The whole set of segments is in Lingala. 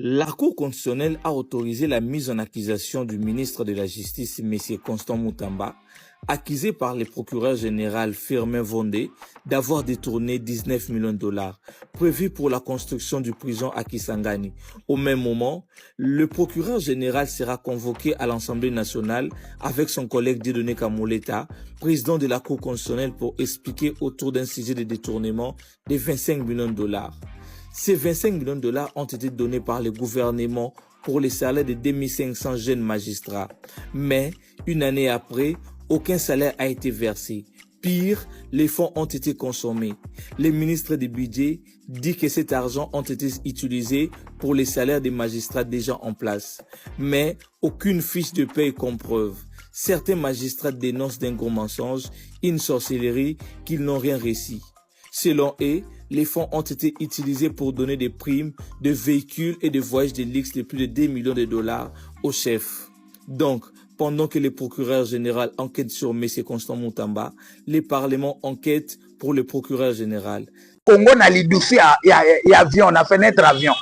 La Cour constitutionnelle a autorisé la mise en accusation du ministre de la Justice, M. Constant Moutamba, accusé par le procureur général Firmin Vondé d'avoir détourné 19 millions de dollars prévus pour la construction du prison à Kisangani. Au même moment, le procureur général sera convoqué à l'Assemblée nationale avec son collègue Dieudonné Kamoleta, président de la Cour constitutionnelle, pour expliquer autour d'un sujet de détournement de 25 millions de dollars. Ces 25 millions de dollars ont été donnés par le gouvernement pour les salaires de 2500 jeunes magistrats. Mais, une année après, aucun salaire a été versé. Pire, les fonds ont été consommés. Le ministre du Budget dit que cet argent a été utilisé pour les salaires des magistrats déjà en place. Mais aucune fiche de paie comme preuve. Certains magistrats dénoncent d'un gros mensonge, une sorcellerie qu'ils n'ont rien réussi. Selon eux, les fonds ont été utilisés pour donner des primes, de véhicules et de voyages de luxe de plus de 2 millions de dollars au chef. Donc, pendant que le procureur général enquête sur M. Constant Moutamba, le Parlement enquête pour le procureur général. Congo na lidufi ya avion, na fenêtre avion.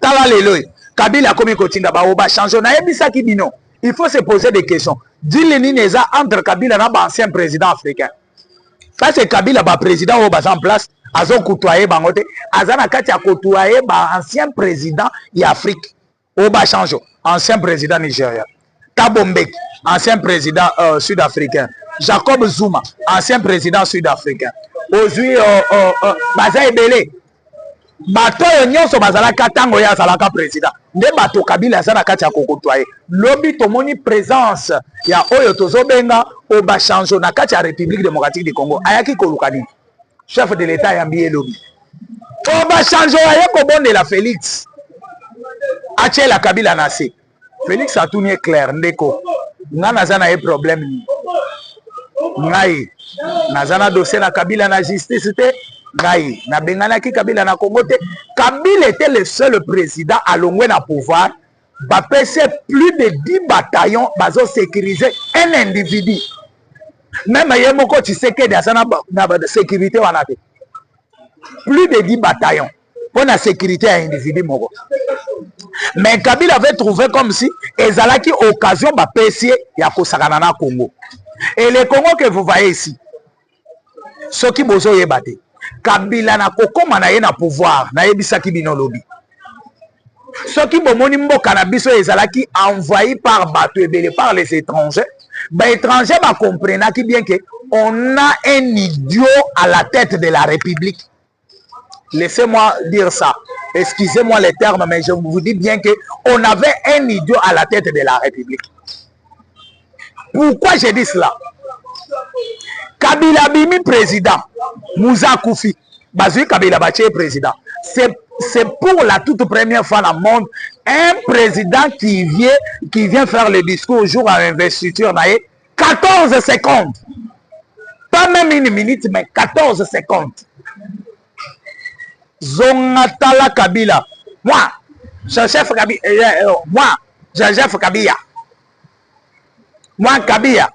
Tala lelo, Kabila komi kotinda ba oba change na ebisa kibino. Il faut se poser des questions. Dis-le neza entre Kabila na ba ancien président africain. Parce que Kabila ba président au bas en place, azo côtoyer bangote, azana kati a côtoyer ba ancien président y Afrique. Au bas change, ancien président Nigeria. Thabo Mbeki, ancien président sud-africain. Jacob Zuma, ancien président sud-africain. Aujourd'hui, Baza Ebele, bato nyonso bazala katango ya salaka président. Nde bato Kabila azana kati a kokotoyer. Lobi tomoni présence ya oyo tozobenga oba change na kati ya République démocratique du Congo. Ayaki kolukani. Chef de l'État yambiye lobi. Oba change ya kobondela Félix. Achela Kabila nase. Félix a tout n'est clair, ndeko. Nga nazana e problème ni. Ngai. Nazana dossier na Kabila na justice te. Ngai. Na bengana ki Kabila na Congo te. Kabila était le seul président à l'ongwe na pouvoir. Bapese plus de 10 bataillons bazo sécuriser un individu. Même yemoko tu sais que dasana na sécurité wana te. Plus de 10 bataillons pour la sécurité à individu moko. Mais Kabila avait trouvé comme si ezalaki occasion ba pesier ya kosakana na Congo. Et le Congo que vous voyez ici, ce qui bozo yebate, Kabila na kokoma na ye na pouvoir, na yebisaki bino lobi. Ce qui bomoni mboka na biso ezalaki envahi par bato ebele par les étrangers. Ba étrangers ba comprena ki bien que on a un idiot à la tête de la République. Laissez-moi dire ça. Excusez-moi les termes, mais je vous dis bien que on avait un idiot à la tête de la République. Pourquoi j'ai dit cela? Kabila Bimi président, Moussa Koufi, Bazui Kabila Baché président. C'est pour la toute première fois dans le monde un président qui vient faire le discours au jour à l'investiture. 14 secondes. Pas même une minute, mais 14 secondes. Zongatala Kabila. Moi, Jean-Chef Kabila. Moi, Jean-Chef Kabila. Moi, Kabila.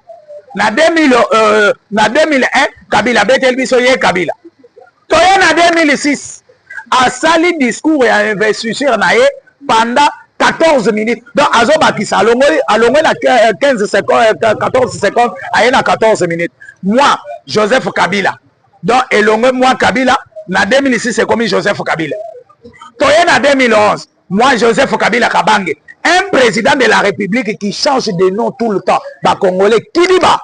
Na 2001, Kabila Betel Bisoye Kabila. Toye na 2006, a sali discours et a investiture pendant 14 minutes. Donc, Azo Bakisa, alongwe na 15 secondes, 14 secondes, aye na 14 minutes. Moi, Joseph Kabila. Donc, elongwe moi Kabila. Na 2006, c'est comme Joseph Kabila. Toye na 2011, moi, Joseph Kabila Kabange, un président de la République qui change de nom tout le temps. Ba Congolais Kidiba.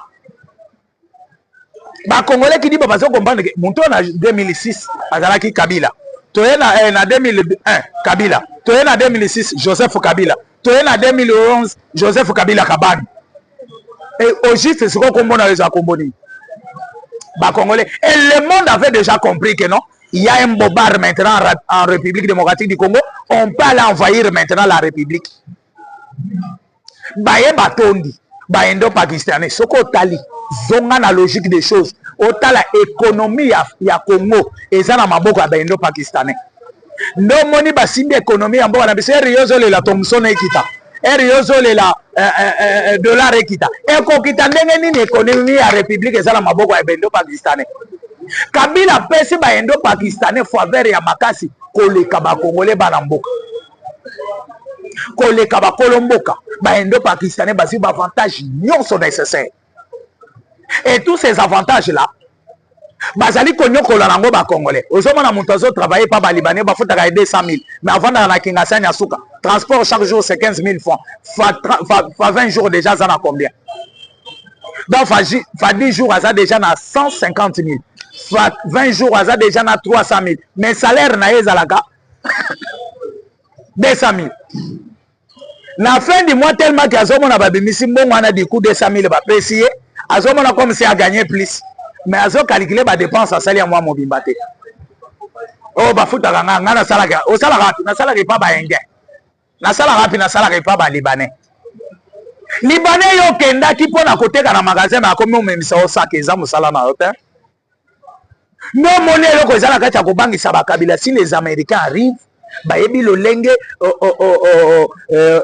Ba Congolais Kidiba, parce qu'on comprend que mon tour en 2006, Azalaki Kabila. Toye na 2001, Kabila. Toye na 2006, Joseph Kabila. Toye na 2011, Joseph Kabila Kabange. Et au juste, c'est ce qu'on comprend dans les Akomboni. Ba Congolais. Et le monde avait déjà compris que non. Il y a un bobard maintenant en République démocratique du Congo. On peut aller envahir maintenant la République. Baye Batondi, Baendo Pakistanais, Soko Tali, Zonga la logique des choses. Ota la économie ya Congo, et ça na maboko ya Baendo Pakistanais. No moni basindi économie ya mboka na biso Riozo le la Thomson ekita. Riozo le la dollar ekita. E ko kita ndenge nini économie ya République et ça na maboko ya Baendo Pakistanais. Kabila pesi ba endo Pakistanais faveur ya makasi koleka ba Congolais ba na mboka. koleka ba kolomboka ba indo pakistanais basi ba avantage nyonso nécessaire. Et tous ces avantages là bazali konyokola nango ba congolais. Ozomona mutu azo travailler pa ba libanais ba futaka 200 000 mais avant na kingasani ya suka transport chaque jour c'est 15 000 francs fa 20 jours déjà ça na combien? Donc fa 10 jours ça déjà na 150 000 fa 20 jours ça déjà na 300 000 mais salaire na ezalaka 200 000. La fin du mois tellement que azomona babimisi mbongo wana du coup 200 000 ba préciser azomona comme si a gagné plus mais azo calculer ba dépense à salia moi mobimba te. Oh ba futa nga na salaka o salaka na salaka pa ba indien na salaka pa ba libanais yo kenda ki pona koteka na magasin na komi omemisa osaka eza musala na hôtel no moni eloko eza na kati ya kobangisa bakabila. Si les américains arrivent bayebi lolenge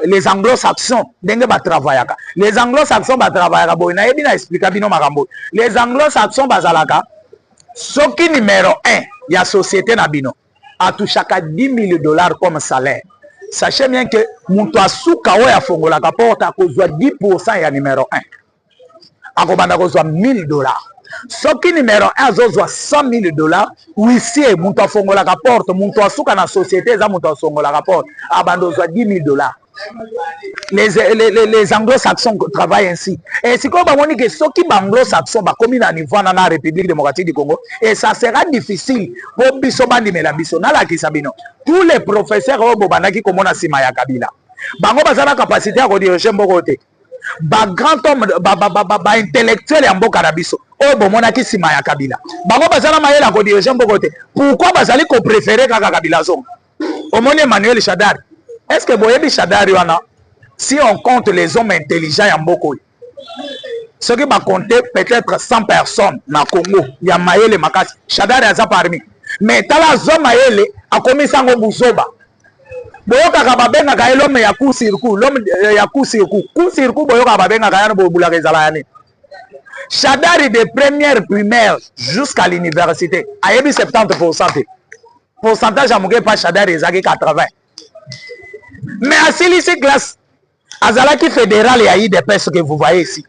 les anglo-saxons ndenge batravaillaka. Les anglo-saxons batravaillaka boye nayebi na explica bino makambo. Les anglo-saxons bazalaka soki numéro 1 ya société na bino atushaka $10 000 comme salaire. Sachez bien que mutu asuka oyo afongolaka porte akozwa 10% ya numéro 1 akobanda kozwa $1,000. Soki numéro 1 azozwa $100,000 huissier mutu afongolaka porte mutu asuka na société eza mutu afongolaka porte abanda ozwa $10,000. Les anglo-saxons travaillent ainsi. Et si comme on dit que ceux qui anglo-saxons bakomi na niveau na la République démocratique du Congo et ça sera difficile pour biso bandi melabiso na la kisabino. Tous les professeurs au bobandaki komona sima ya Kabila. Bango bazala capacité à diriger mboko te. Ba grand homme ba intellectuel ya mboka na biso. O bomona ki sima ya Kabila. Bango bazala mayela ko diriger mboko te. Pourquoi bazali ko préférer kaka Kabila zong? Omoni Emmanuel Shadari. Est-ce que Boyebi Shadari wana, si on compte les hommes intelligents en Mboko, ceux qui vont compter peut-être 100 personnes dans le Congo, il y a Maëlle Makasi, Shadari a ça parmi. Mais tala zo Maëlle a commis sango buzoba. Boyoka kababenga ka l'homme ya coup circuit, l'homme ya coup circuit boyoka kababenga ka yana bobula kezalani. Shadari de première primaire jusqu'à l'université, a yebi 70%. Pourcentage à mouge pas Shadari ezaki 80. Mais à Silisi classe, Azalaki fédéral et Aïe des personnes que vous voyez ici.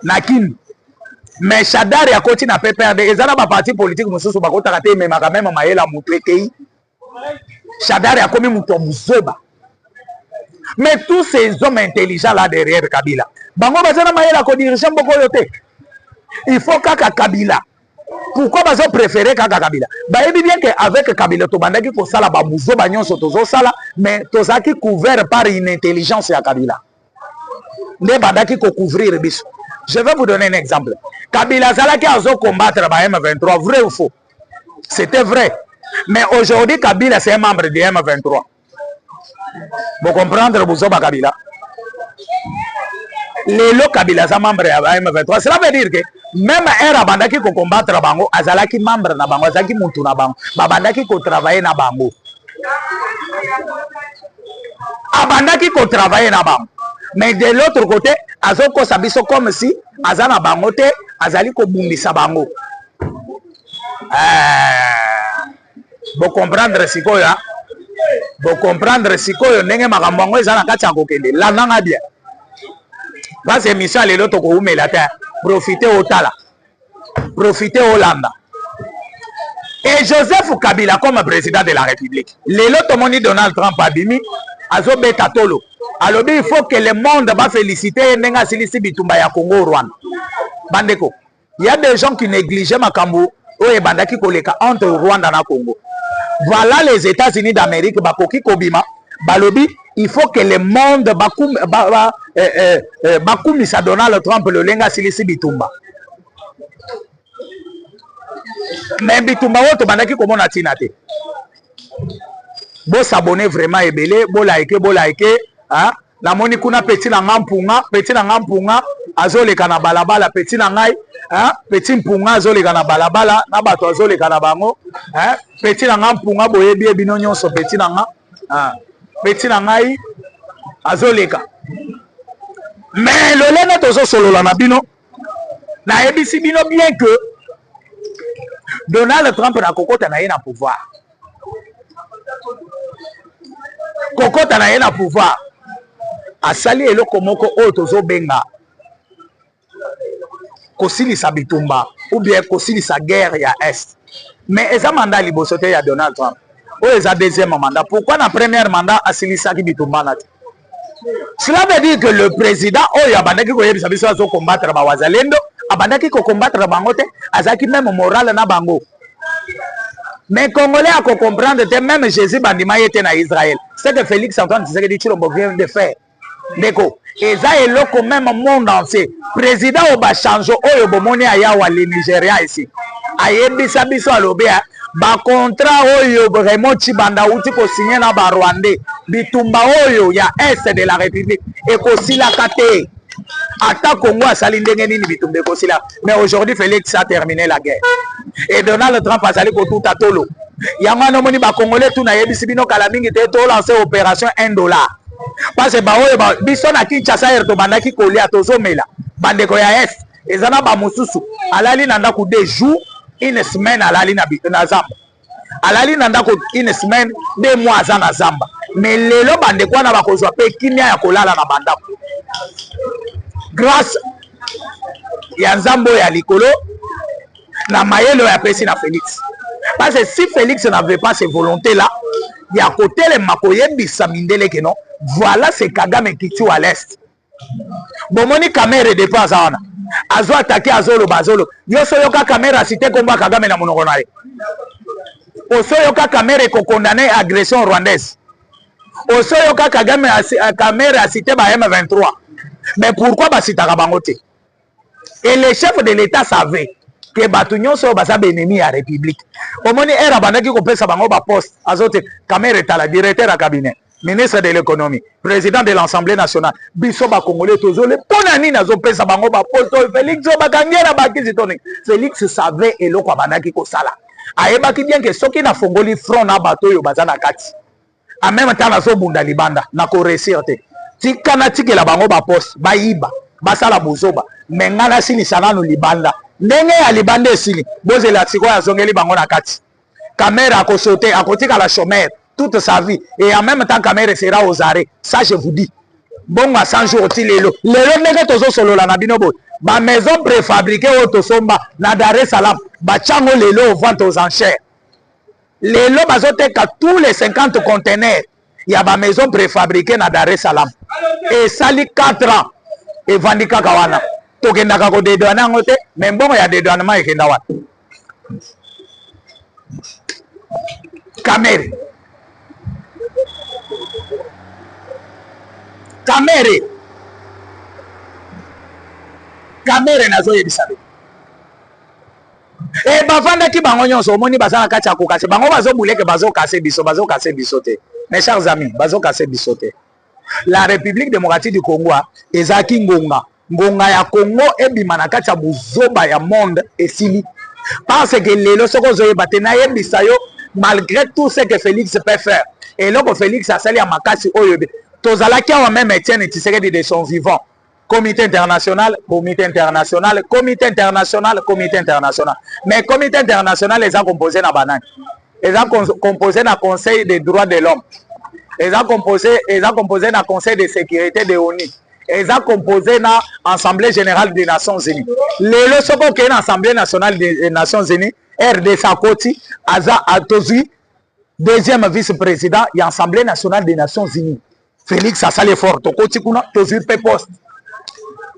Nakin. Mais Shadari a continué à PPRD. Et ça n'a pas parti politique, monsieur Soubakota Kate, mais ma même Maëla Moutoué. Shadari a commis Moutou Mouzoba. Mais tous ces hommes intelligents là derrière Kabila. Bango Bazana Maëla ko dirigeant beaucoup yote. Il faut qu'à Kabila. Pourquoi ils ont préféré Kabila? Bah, il dit bien qu'avec Kabila, tu bandaki ko sala ba muzo ba nyonso tozo sala, mais tozaki couvert par une intelligence ya Kabila. Ne bandaki ko couvrir biso. Je vais vous donner un exemple. Kabila zalaki azo combattre ba M23, vrai ou faux? C'était vrai. Mais aujourd'hui Kabila c'est un membre de M23. Vous comprenez buzo ba Kabila? Les Kabila sont membres de M23. Cela veut dire que même un abandaki ko combattre bango, azalaki membre na bango, azalaki muntu na bango, babandaki ko travailler na bango. Abandaki ko travailler na bango. Mais de l'autre côté, azoko sabiso comme si azana bango te, azali ko bundisa bango. Vous comprendre sikoyo, hein? Vous comprendre sikoyo ndenge makambo ngo ezana kati ya kokende. La nanga bien. Parce que Michel et l'autre ko la terre. Profitez au Tala, profitez au Landa. Et Joseph Kabila comme président de la République. L'autre moni Donald Trump a bimi, azo beta tolo. Alors il faut que le monde va féliciter Nenga Silisi Bitumba ya Congo Rwanda. Bandeko, il y a des gens qui négligent Makambo ou bandaki koleka entre Rwanda na Congo. Voilà les États-Unis d'Amérique bakoki kobima, balobi. Il faut que le monde bakumisa Donald Trump le lenga silisi bitumba. Mais bitumba woto bandaki komona tinate. Bo s'abonner vraiment ebele, bo like, hein? La moni kuna petit na ngampunga, azoleka na balabala petit na ngai, hein? Petit mpunga azoleka na balabala, na bato azoleka na bango, hein? Petit na ngampunga boyebi ebino nyonso petit na nga, hein? Petit na ngai azoleka. Mais le lena tozo solo la nabino na ebisi bino bien que Donald Trump na kokota na ye na pouvoir. kokota na ye na pouvoir asali eloko moko oyo tozobenga kosilisa bitumba ou bien kosilisa guerre ya est. Mais eza mandat liboso te ya Donald Trump oyo eza deuxième mandat. Pourquoi na première mandat asilisaki bitumba na te? Cela veut dire que le président oyo abandaki koyebisa biso azo combattre ba wazalendo, abandaki ko combattre bango te, azaki même moral na bango. Mais Congolais a comprendre que même Jésus bandima était na Israël. C'est que Félix Antoine Tshisekedi Tshilombo vient de faire. Ndeko, eza eloko même monde entier. Président oba change oyo bomoni aya wa le Nigeria ici. Ayebisa biso alobea ba contrat oyo vraiment Chibanda uti ko signer na ba Rwandais. Bitumba oyo ya est de la République et ko sila kate. Ata Congo asali ndenge nini bitumba ko sila. Mais aujourd'hui Félix a terminé la guerre. Et Donald Trump a sali ko tout atolo. Yango no moni ba Congolais tout na yebisi bino kala mingi te to lancer opération $1. Parce que baoyo ba biso na Kinshasa erto bandaki kolia tozomela bandeko ya est ezana ba mususu alali na ndako 2 jours une semaine alali na zamba alali na ndako une semaine 2 mois za na zamba mais lelo bandeko na bakozwa pe kimia ya kolala na bandako grâce ya nzambo ya likolo na mayelo ya pesi na Félix. Parce que si Félix n'avait pas ces volontés là, il y a côté les makoyebisa mindele que non. Voilà c'est Kagame qui tue à l'est. Bomoni caméra de pas ana. Azo attaquer azolo bazolo. Yo soyoka caméra cité combat Kagame na monoko na ye. Osoyoka caméra ko condamner agression rwandaise. Osoyoka Kagame caméra cité ba M23. Mais pourquoi ba citaka bango te? Et les chefs de l'État savaient que batu nyonso baza ennemi ya République. Omoni era bandaki ko pesa bango ba poste azote caméra tala directeur à cabinet. Ministre de l'économie, président de l'Assemblée nationale, biso ba Congolais tozole pona nini azopesa bango ba poste Félix bakangera bakizi toni. Félix savait eloko abandaki ko sala. Ayebaki bien que soki na fongoli front na bato yo bazana kati. En même temps na so bunda libanda na ko réussir te. Tikana tikela bango ba poste ba yiba, basala bozoba, mengana sini sanano libanda. Ndenge ya libanda esili, bozela tiko ya zongeli bango na kati. Caméra ko sauter, akotika la chômeur toute sa vie et en même temps caméra sera aux arrêts. Ça je vous dis. Bon à 100 jours lelo. Lelo ndenge tozo solo la na binobo. Ba maison préfabriquée au Tosomba na Dar es Salaam, ba chango lelo vente aux enchères. Lelo bazote ka tous les 50 conteneurs. Il y a ba maison préfabriquée na Dar es Salaam. Et sali 4 ans et vandika kawana. Tokenda ka ko dédouaner ngote, mais bon il y a dédouanement et kenda wa. Caméra. Caméra nazo yebisabe. E bavanda ki bango nyonso omoni bazana kati akokase bango bazo bouleke bazo kase biso te. Mes chers amis, bazo kase biso te. La République démocratique du Congo ezaki ngonga ya Congo ebima na kati ya buzoba ya monde esili. Parce que lelo soko zoyeba te na yebisa yo malgré tout ce que Félix peut faire. Et là Félix a sali ya makasi oyobe. Tozalaki awa même Etienne Tshisekedi de son vivant. Comité international. Mais comité international est composé na banane. Ils ont composé na Conseil des droits de l'homme. Ils ont composé na Conseil de sécurité de l'ONU. Ils ont composé na Assemblée générale des Nations Unies. Le soko qui est l'Assemblée nationale des Nations Unies, RD Sakoti, Aza Atozi, deuxième vice-président de l'Assemblée nationale des Nations Unies. Félix a sali fort. Tokoti kuna Tozi pe poste.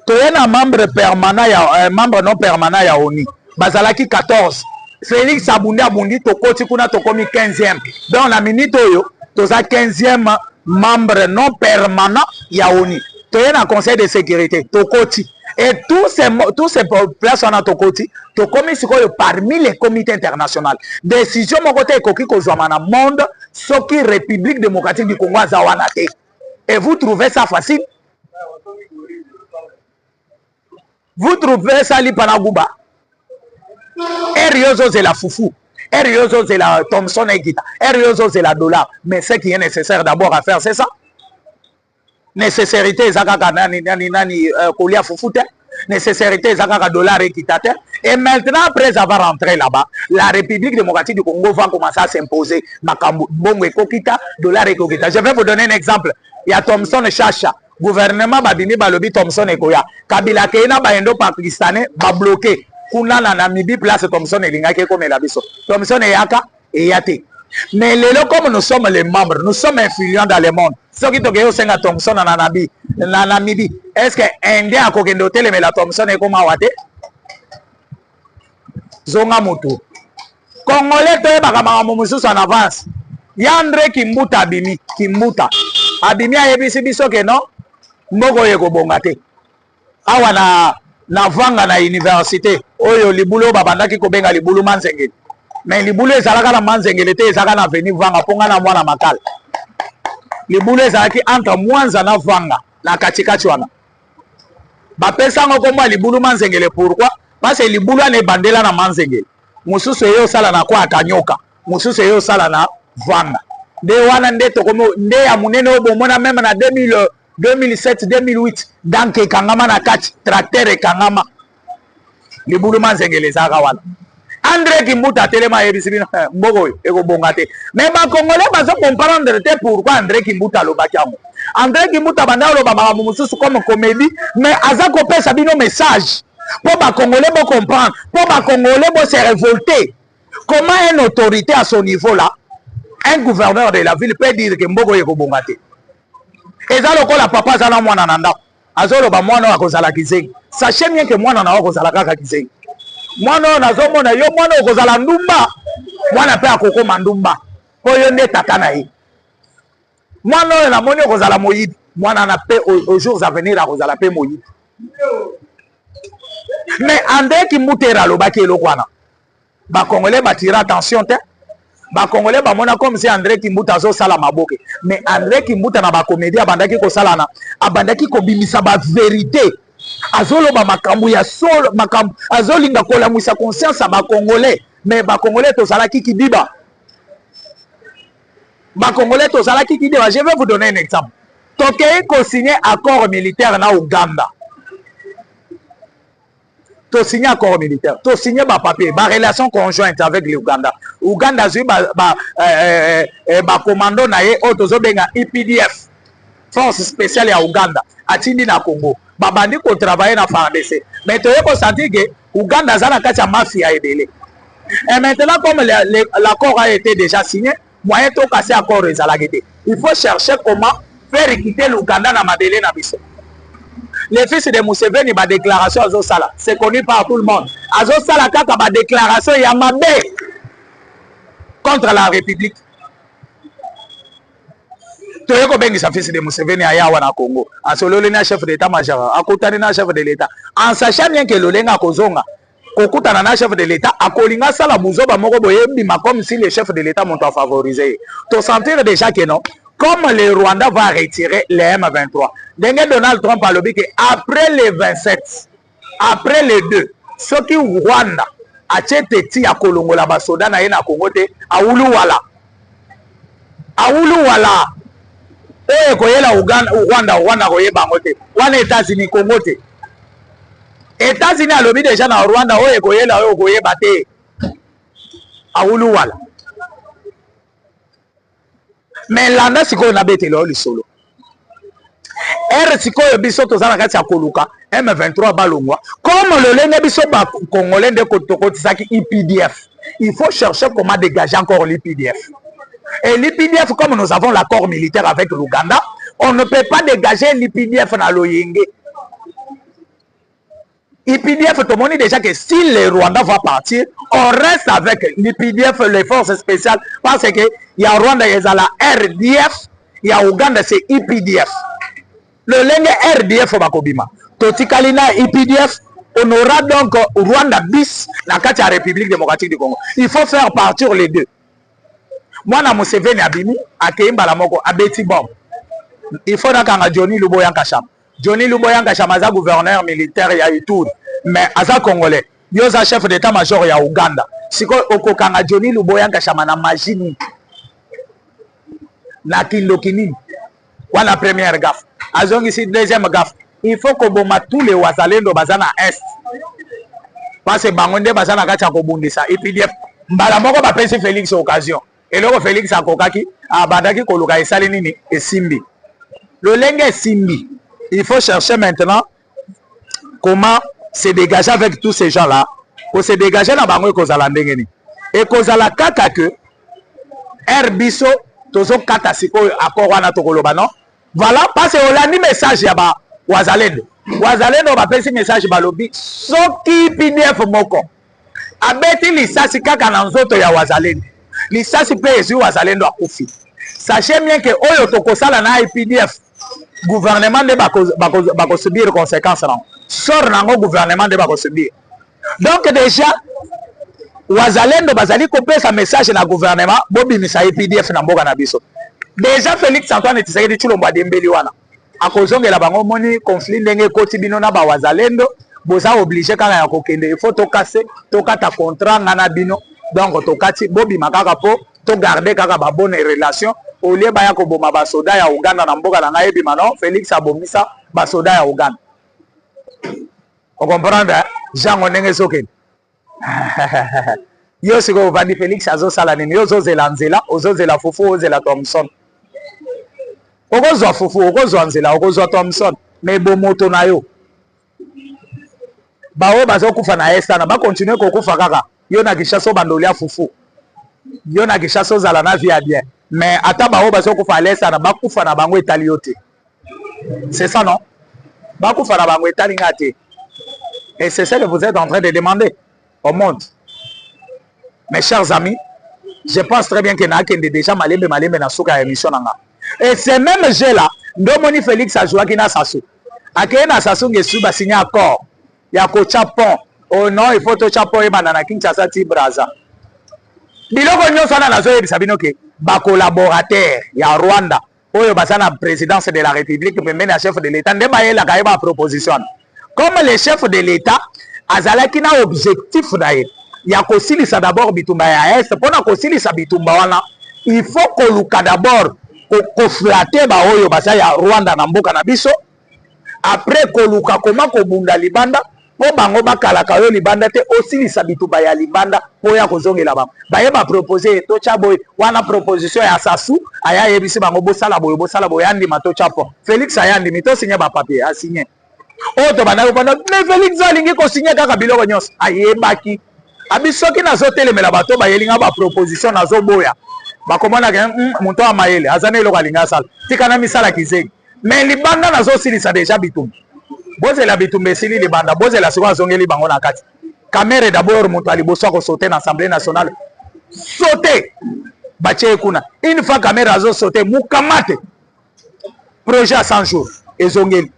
Toyena membre permanent ya membre non permanent ya ONU. Bazalaki 14. Félix abundi tokoti kuna tokomi 15e. Donc la minute oyo toza 15e membre non permanent ya ONU. Toyena conseil de sécurité tokoti. Et tous ces places en tokoti tokomi sikoyo parmi les comités internationaux. Décision mon côté ekoki kozwa na monde soki République démocratique du Congo azawana te. Et vous trouvez ça facile? Vous trouvez ça li panagouba? Eriozo c'est la foufou. Eriozo c'est la Thomson Ekita. Eriozo c'est la dollar. Mais ce qui est nécessaire d'abord à faire, c'est ça. Nécessité, Zaka nani kolia foufou te. nécessité ezaka dollar équitateur. Et maintenant, après avoir rentré là-bas, la République démocratique du Congo va commencer à s'imposer. Bongo ekokita, dollar ekokita. Je vais vous donner un exemple. Il y a Thomson Chacha. Gouvernement babini balobi Thomson ekoya. Kabila keina baendo pakistanais ba bloqué. Kuna na Namibie place Thomson elingaki comme la biso. Thomson eyaka eyate. Mais comme nous sommes les membres, nous sommes influents dans le monde. Ce qui te dit que Thomson na Namibie, est-ce que Indien a kokende hotel mais la Thomson est comme awate? Zonga mutu. Congolais to bakama mususu en avance. Yandre Kimbuta abimi, Kimbuta. Abimi ayebisi biso ke non? Mboko yeko bongate. Awa na vanga na université. Oyo libulo babandaki kobenga libulu manzengeli. Mais libulo ezalaka na manzengeli te ezalaka na veni vanga ponga na mwana makala. Libulo ezalaki entre Mwanza na vanga na katikati wana. Bapesa ngo komba libulu manzengeli pourquoi? Parce que libulu ane bandela na manzengeli. Mususu yo sala na kwa akanyoka. Mususu yo sala na vanga. De wana nde tokomo nde ya munene obomona même na 2007 2008 danke kangama na kati tracteur kangama libulu manzengele zaka wana André Kimbuta telema yebisibina mboko eko bongate mais ba congolais bazo comprendre te pourquoi André Kimbuta lo bakiamo André Kimbuta banda lo baba mususu comme comédie mais azako pesa bino message pour ba congolais bo comprendre pour ba congolais bo se révolter comment une autorité à son niveau là un gouverneur de la ville peut dire que mboko eko bongate eza lokola papa azala mwana na ndako azoloba mwana akozala kizengi sachez bien que mwana na akozala kaka kizengi mwana oyo nazomona yo mwana okozala ndumba mwana mpe akokoma ndumba po yo nde tata na ye mwana oyo namoni okozala moyibi mwana na mpe aux jours à venir akozala mpe moyibi mais André Kimbuta alobaki eloko wana bakongolais batira attention te Bakongolais bamona comme si André Kimbuta azo sala maboke mais André Kimbuta na ba comédie abandaki ko salana abandaki ko bimisa ba vérité azoloba makambo ya solo makambo azolinga kolamwisa conscience ba congolais mais ba congolais to salaki kibiba ba congolais to salaki kibiba. Je vais vous donner un exemple. Tokei ko signer accord militaire na Uganda. To signer accord militaire, to signer ba papier, ba relation conjointe avec l'Ouganda. Uganda zui ba commando na ye o tozo benga EPDF, force spéciale ya Uganda, atindi na Congo. Ba bandi ko travailler na FARDC. Mais to yeko sentir que Uganda za na kati ya mafia edele. Et maintenant comme l'accord a été déjà signé, moyen to casser accord ezalaki. Il faut chercher comment faire quitter l'Ouganda na mabele na biso. Les fils de Museveni, ma déclaration à Zosala, c'est connu par tout le monde. À Zosala, quand ma déclaration, il y a ma contre la République. Tu es comme un fils de Museveni à Yawana Congo. En solo, le chef d'état-major, à côté de chef de l'État. En sachant bien que le lenga Kozonga, Kokuta na chef de l'État, à Kolinga Sala Bouzoba Moroboye, comme si les chefs de l'État m'ont favorisé. Tu sentir déjà que non. Comme le Rwanda va retirer les M23, Donald Trump a dit qu'après les 27, après les 2, ce qui Rwanda a été à Kolongo la basoda na yena Congo te a Uluwala. A Uluwala. Oye koyela Rwanda koye bangote. Wana États-Unis Congo te. États-Unis a lobby déjà na Rwanda oye koyela oye koye bate. A Uluwala. Mais landa sikoyo na betelo lisolo. Sikoyo biso tozana kati ya koluka M23 balongwa. Comme le lenge biso ba congolais de kotokotisaki IPDF. Il faut chercher comment dégager encore l'IPDF. Et l'IPDF, comme nous avons l'accord militaire avec l'Ouganda, on ne peut pas dégager l'IPDF na loyenge. IPDF, tout le monde dit déjà que si le Rwanda va partir, on reste avec l'IPDF, les forces spéciales, parce que il y a Rwanda, il y a la RDF, il y a Ouganda, c'est IPDF. Le lenge RDF bakobima. Totikalina IPDF, on aura donc Rwanda bis, la carte de la République démocratique du Congo. Il faut faire partir les deux. Moi, na Museveni abimi, à Keimba la moko, à Betty Bomb. Il faut que Johnny Luboya Kacham. Johnny Luboya Kacham, aza gouverneur militaire ya Ituri. Mais aza congolais. Yoza chef d'état-major ya Uganda. Siko okokanga Johnny Luboya Kacham na majini. Na Kindokini. Wana première gaffe. Azongi si deuxième gaffe. il faut que boma tous les wazalendo bazana est parce que bangonde bazana kacha ko bundisa EPDF mbala moko ba pesi Félix occasion et loko Félix akokaki abandaki koluka esali nini esimbi le lenge simbi. Il faut chercher maintenant comment se dégager avec tous ces gens là pour se dégager na bango ekozala ndenge ni ekozala kaka que herbiso tozo kata sikoyo accord wana tokoloba non voilà parce que olandi message ya ba wazalendo ba pesi message balobi soki PDF moko abeti lisasi kaka na nzoto ya wazalendo lisasi pe ezi wazalendo akufi. Sachez bien que oyo tokosala na IPDF gouvernement de bako subir conséquences non sort nango gouvernement de bako subir. Donc déjà wazalendo bazali kopesa message na gouvernement bobimisa IPDF na mboka na biso. Déjà Félix Antoine Tshisekedi Tshilombo adembeli wana akozongela bango moni conflit ndenge koti bino na ba wazalendo boza obligé kaka ya kokende il faut to casser to kata contrat ngana bino donc to kati bobima kaka po to garder kaka ba bonne relation au lieu baya ko boma ba soda ya Uganda na mboka na ngai bima non Félix abomisa ba soda ya Uganda. On comprendre Jean ndenge soke yo siko vandi Félix azo sala nini yo zozela nzela ozozela fufu ozela Thompson okozwa fufu okozwa nzela okozwa Thompson mais bomoto na yo bawo bazokufa na esta na ba continuer kokufa kaka yo na kishaso bandolia fufu yo na kishaso zala na via bien mais ata bawo bazokufa à l'esta na bakufa na bango etali yote. C'est ça non bakufa na bango etali ngate. Et c'est ça que vous êtes en train de demander au monde. Mes chers amis, je pense très bien que na kende déjà malembe na suka émission nanga. Et c'est même jeu là, Ndomoni Félix a joué na Sassou. Akeye na Sassou ngesu ba signé accord. Ya ko chapon. Oh non, il faut to chapon e banana Kinshasa ti Braza. Biloko nyonso na nazo yebisa bino ke ba collaborateur ya Rwanda. Oyo basana présidence de la République pembeni ya chef de l'État ndeba yela ka ba proposition. Comme le chef de l'État azalaki na objectif na ye ya kosilisa d'abord bitumba ya est pona kosilisa bitumba wana il faut koluka d'abord ko flatter ba oyo basa ya Rwanda na mboka na biso après koluka koma ko bunda libanda po bango bakalaka yo libanda te osilisa bitumba ya libanda po ya kozongela bango baye ba proposer to chaboy wana proposition ya Sassou aya yebisi bango bosala boyo andi mato chapo Félix ayandi mito signer ba papier a signer oto banako pona mais Félix alingi ko signer kaka biloko nyos ayebaki abisoki nazo telemela bato bayelinga ba proposition nazo boya bakomona ke muntu wa mayele azana eloko alinga sala tikana misala kizeki mais libanda nazo silisa déjà bitumba bozela bitumba esili libanda bozela siko azongeli bango na kati caméra d'abord muntu aliboso ko sauter na Assemblée nationale sauter bache kuna une fois caméra azo sauter mukamate projet à 100 jours ezongeli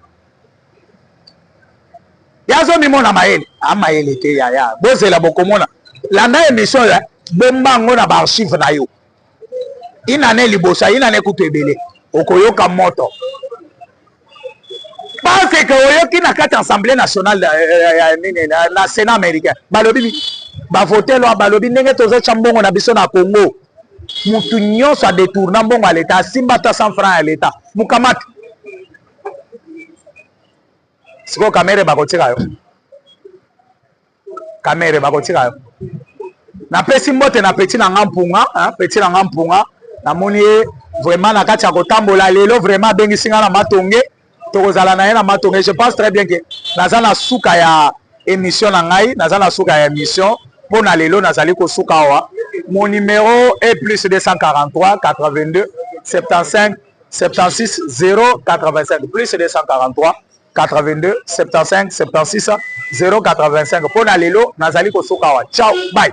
yazo mimona mayele amayele te ya bozela bokomona landa émission ya bombango na ba archive na yo inane libosa inane kutebele okoyoka moto parce que oyoki na kati Assemblée nationale na Sénat américain balobi ba voter lo balobi ndenge tozo chambongo na biso na Congo mutu nyonso a détourna mbongo à l'état simba ta 100 francs à l'état mukamata siko kamere bakotika yo kamere bakotika yo na pesi mbote na petit na ngampunga petit na ngampunga na moni vraiment na kati ya kotambola lelo vraiment bengisinga na matonge tokozala na ye na matonge. Je pense très bien que naza na suka ya émission na ngai naza na suka ya émission pona lelo nazali ko suka wa mon numéro est plus 243 82 75 76 085 plus 243 82 75 76 085 pona lelo nazali ko suka wa. Ciao, bye.